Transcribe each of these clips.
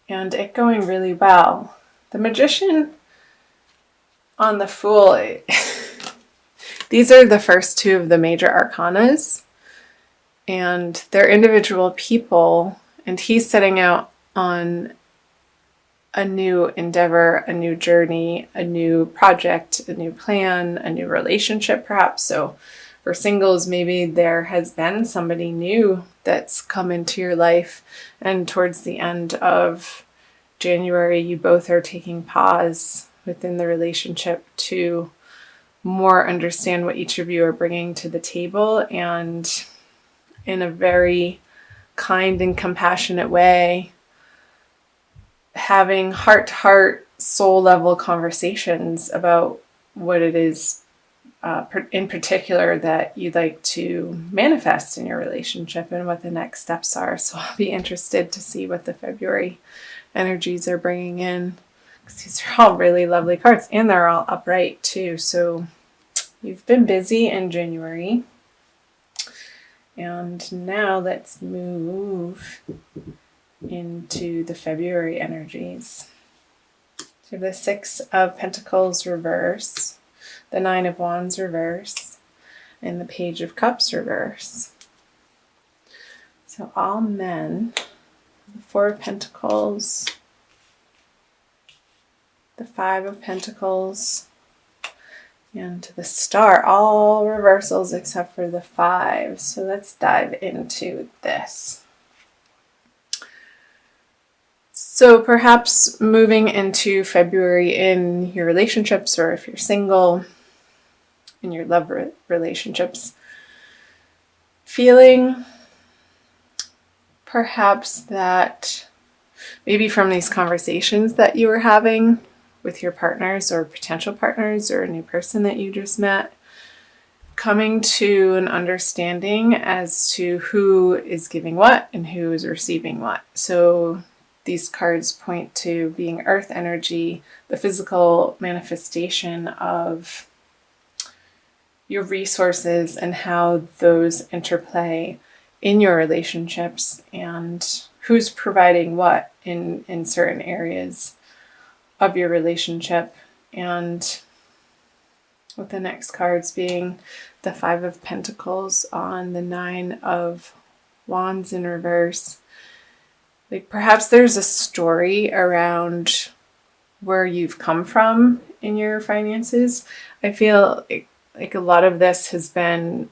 and it going really well. The Magician on the Fool, these are the first two of the major arcanas, and they're individual people, and he's setting out on a new endeavor, a new journey, a new project, a new plan, a new relationship perhaps. So for singles, maybe there has been somebody new that's come into your life, and towards the end of January, you both are taking pause within the relationship to more understand what each of you are bringing to the table, and in a very kind and compassionate way, having heart-to-heart, soul-level conversations about what it is in particular that you'd like to manifest in your relationship and what the next steps are. So I'll be interested to see what the February energies are bringing in, because these are all really lovely cards, and they're all upright too. So you've been busy in January, and now let's move into the February energies. So the Six of Pentacles reverse, the Nine of Wands reverse, and the Page of Cups reverse. So all men, the Four of Pentacles, the Five of Pentacles, and the Star, all reversals except for the Five. So let's dive into this. So perhaps moving into February in your relationships, or if you're single, in your love relationships, feeling perhaps that maybe from these conversations that you were having with your partners or potential partners or a new person that you just met, coming to an understanding as to who is giving what and who is receiving what. So these cards point to being earth energy, the physical manifestation of your resources and how those interplay in your relationships, and who's providing what in certain areas of your relationship. And with the next cards being the Five of Pentacles on the Nine of Wands in reverse. Like perhaps there's a story around where you've come from in your finances. I feel like a lot of this has been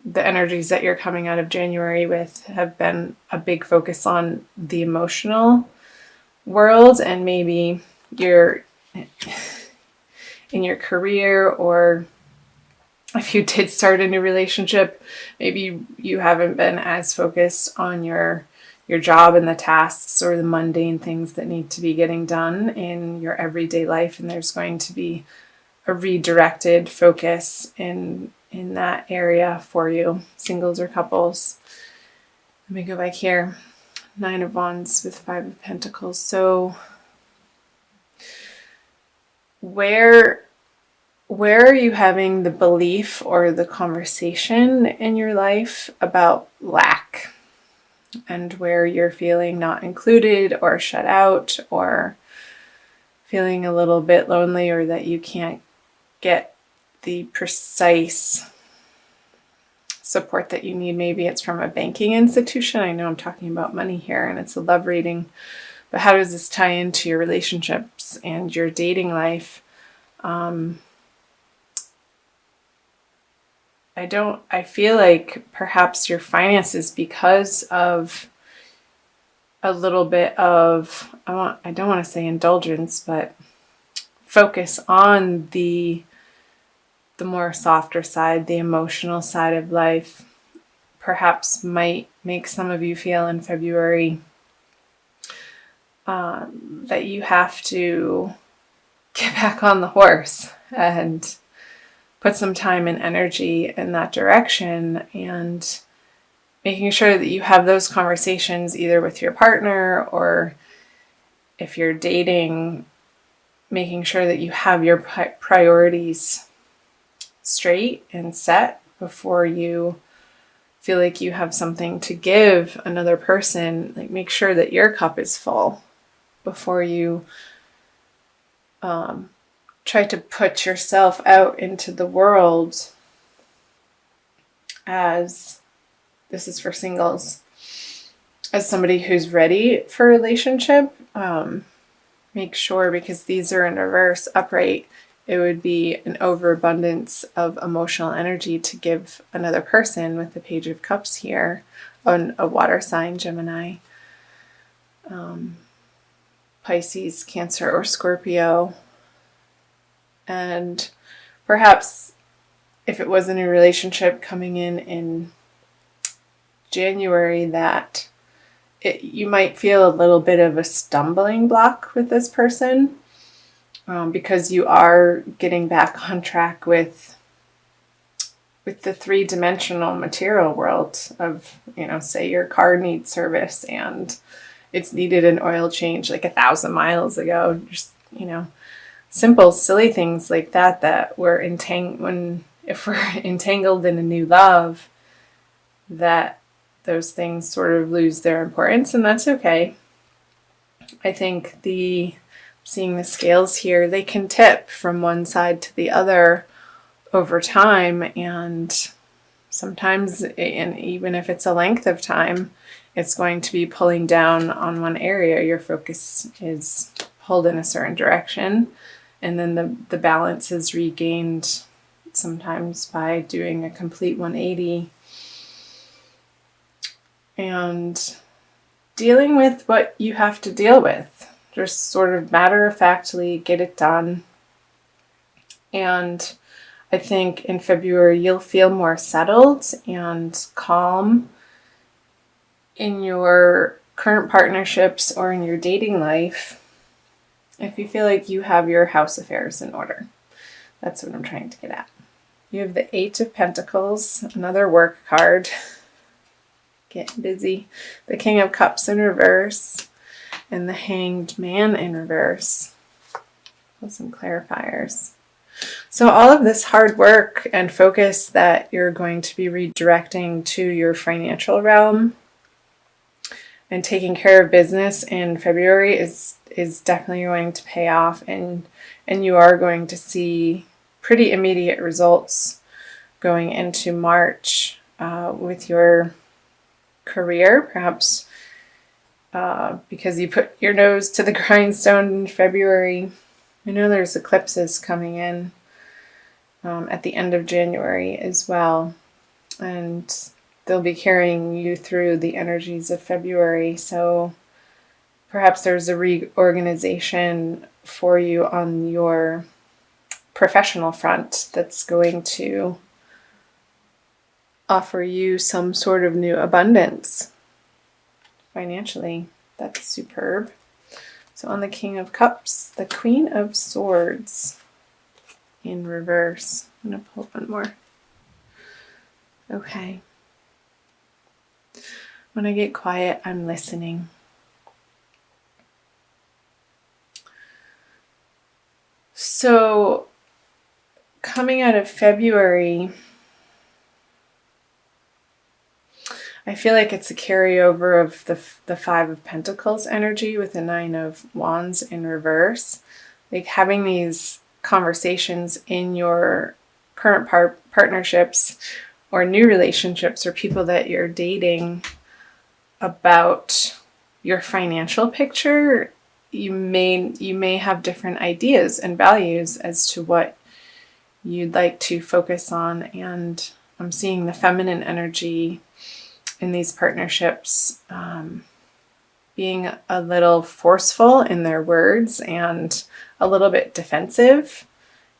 the energies that you're coming out of January with have been a big focus on the emotional world, and maybe you're in your career, or if you did start a new relationship, maybe you haven't been as focused on your job and the tasks or the mundane things that need to be getting done in your everyday life, and there's going to be a redirected focus in that area for you, singles or couples. Let me go back here. Nine of Wands with Five of Pentacles. So where are you having the belief or the conversation in your life about lack, and where you're feeling not included or shut out, or feeling a little bit lonely, or that you can't get the precise support that you need? Maybe it's from a banking institution. I know I'm talking about money here and it's a love reading, but how does this tie into your relationships and your dating life? I feel like perhaps your finances, because of a little bit of, I don't want to say indulgence, but focus on the more softer side, the emotional side of life, perhaps might make some of you feel in February that you have to get back on the horse and put some time and energy in that direction, and making sure that you have those conversations either with your partner, or if you're dating, making sure that you have your priorities straight and set before you feel like you have something to give another person. Like, make sure that your cup is full before you try to put yourself out into the world as, this is for singles, as somebody who's ready for a relationship. Make sure, because these are in reverse upright, it would be an overabundance of emotional energy to give another person with the Page of Cups here on a water sign, Gemini, Pisces, Cancer, or Scorpio. And perhaps if it was a new relationship coming in January, that you might feel a little bit of a stumbling block with this person, because you are getting back on track with the three-dimensional material world of, say your car needs service and it's needed an oil change like 1,000 miles ago. Just, simple, silly things like that we're if we're entangled in a new love, that those things sort of lose their importance, and that's okay. I think seeing the scales here, they can tip from one side to the other over time, and sometimes, and even if it's a length of time, it's going to be pulling down on one area. Your focus is pulled in a certain direction, and then the balance is regained sometimes by doing a complete 180 and dealing with what you have to deal with. Just sort of matter-of-factly get it done. And I think in February you'll feel more settled and calm in your current partnerships or in your dating life if you feel like you have your house affairs in order. That's what I'm trying to get at. You have the Eight of Pentacles, another work card. Getting busy. The King of Cups in reverse, and the Hanged Man in reverse. With some clarifiers. So all of this hard work and focus that you're going to be redirecting to your financial realm and taking care of business in February is definitely going to pay off, and you are going to see pretty immediate results going into March with your career, perhaps because you put your nose to the grindstone in February. I know there's eclipses coming in at the end of January as well, and they'll be carrying you through the energies of February. So perhaps there's a reorganization for you on your professional front that's going to offer you some sort of new abundance financially. That's superb. So on the King of Cups, the Queen of Swords in reverse. I'm going to pull one more. Okay. When I get quiet, I'm listening. So coming out of February, I feel like it's a carryover of the Five of Pentacles energy with the Nine of Wands in reverse. Like having these conversations in your current partnerships or new relationships or people that you're dating about your financial picture. You may have different ideas and values as to what you'd like to focus on, and I'm seeing the feminine energy in these partnerships being a little forceful in their words and a little bit defensive,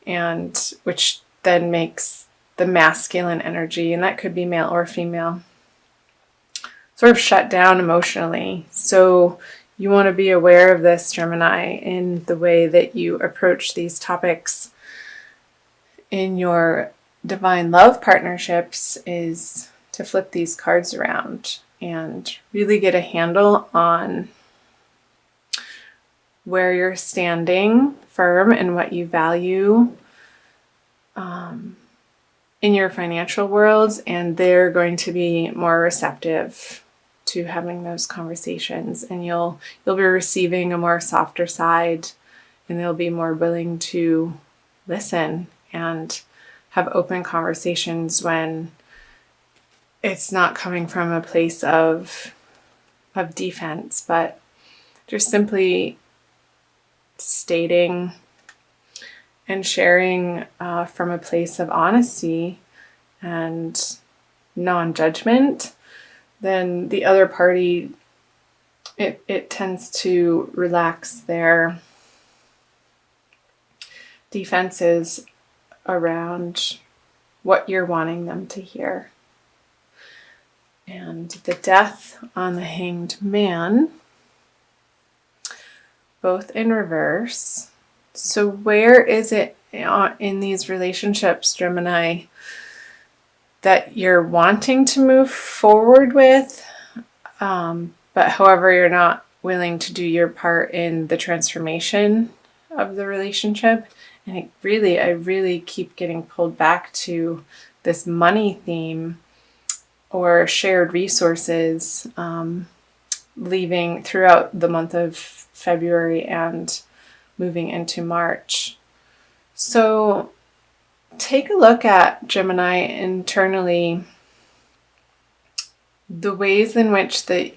and which then makes the masculine energy, and that could be male or female, sort of shut down emotionally. So you want to be aware of this, Gemini, in the way that you approach these topics in your divine love partnerships, is to flip these cards around and really get a handle on where you're standing firm and what you value in your financial world, and they're going to be more receptive to having those conversations, and you'll be receiving a more softer side, and they'll be more willing to listen and have open conversations when it's not coming from a place of defense, but just simply stating and sharing from a place of honesty and non-judgment. Then the other party, it tends to relax their defenses around what you're wanting them to hear. And the Death on the Hanged Man, both in reverse. So where is it in these relationships, Gemini, that you're wanting to move forward with, but however you're not willing to do your part in the transformation of the relationship? And I really keep getting pulled back to this money theme or shared resources, leaving throughout the month of February and moving into March. So take a look at, Gemini, internally, the ways in which that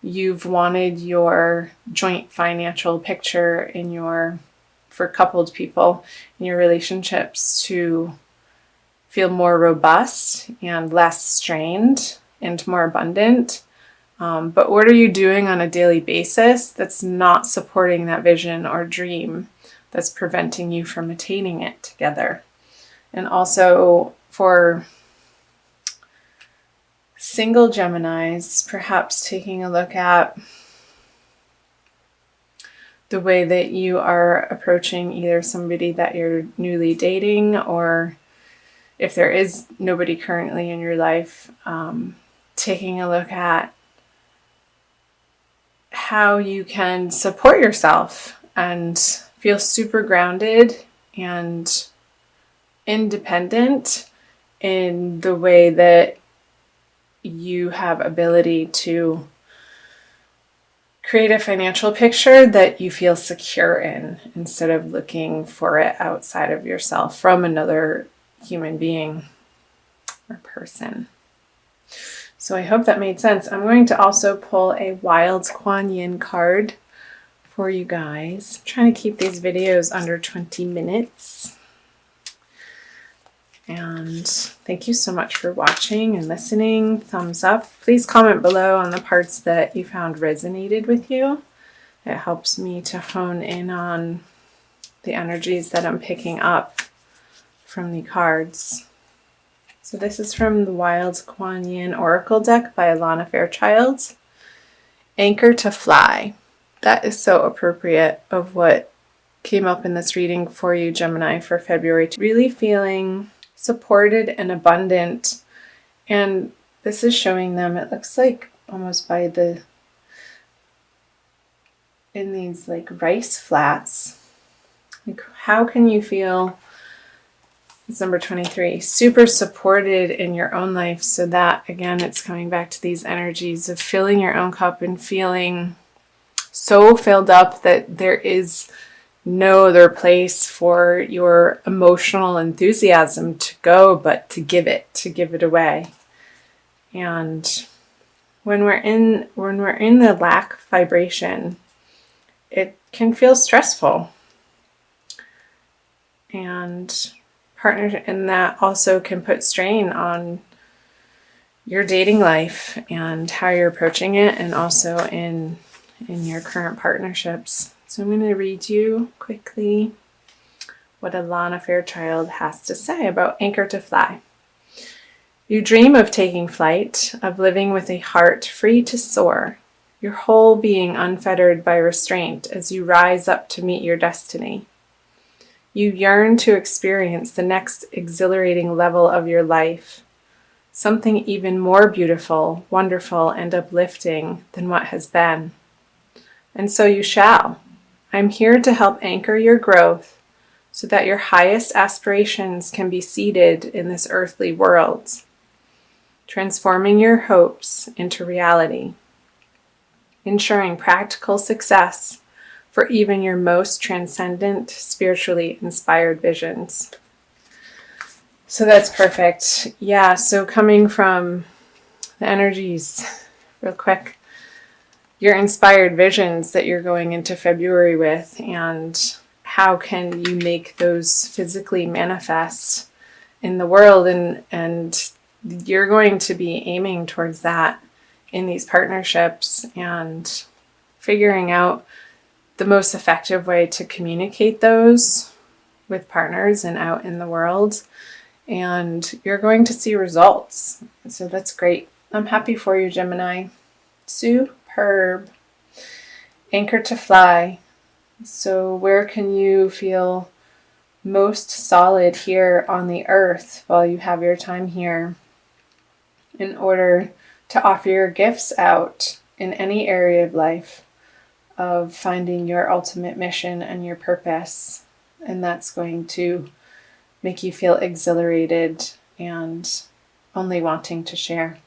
you've wanted your joint financial picture for coupled people in your relationships to feel more robust and less strained and more abundant. But what are you doing on a daily basis that's not supporting that vision or dream, that's preventing you from attaining it together? And also for single Geminis, perhaps taking a look at the way that you are approaching either somebody that you're newly dating, or if there is nobody currently in your life, taking a look at how you can support yourself and feel super grounded and independent in the way that you have ability to create a financial picture that you feel secure in, instead of looking for it outside of yourself from another human being or person. So I hope that made sense. I'm going to also pull a Wild Kuan Yin card for you guys. I'm trying to keep these videos under 20 minutes. And thank you so much for watching and listening. Thumbs up. Please comment below on the parts that you found resonated with you. It helps me to hone in on the energies that I'm picking up from the cards. So this is from the Wild Kuan Yin Oracle deck by Alana Fairchild. Anchor to fly. That is so appropriate of what came up in this reading for you, Gemini, for February. Really feeling supported and abundant. And this is showing them, it looks like almost in these like rice flats. Like, how can you feel, it's number 23, super supported in your own life, so that, again, it's coming back to these energies of filling your own cup and feeling so filled up that there is no other place for your emotional enthusiasm to go but to give it away. And when we're in the lack vibration, it can feel stressful. And partners in that also can put strain on your dating life and how you're approaching it, and also in your current partnerships. So I'm going to read you quickly what Alana Fairchild has to say about Anchor to Fly. You dream of taking flight, of living with a heart free to soar, your whole being unfettered by restraint as you rise up to meet your destiny. You yearn to experience the next exhilarating level of your life, something even more beautiful, wonderful, and uplifting than what has been. And so you shall. I'm here to help anchor your growth so that your highest aspirations can be seated in this earthly world. transforming your hopes into reality, ensuring practical success for even your most transcendent, spiritually inspired visions. So that's perfect. Yeah, so coming from the energies, real quick, your inspired visions that you're going into February with, and how can you make those physically manifest in the world, and you're going to be aiming towards that in these partnerships and figuring out the most effective way to communicate those with partners and out in the world, and you're going to see results. So that's great. I'm happy for you, Gemini. Superb. Anchor to fly. So where can you feel most solid here on the earth while you have your time here, in order to offer your gifts out in any area of life of finding your ultimate mission and your purpose. And that's going to make you feel exhilarated and only wanting to share.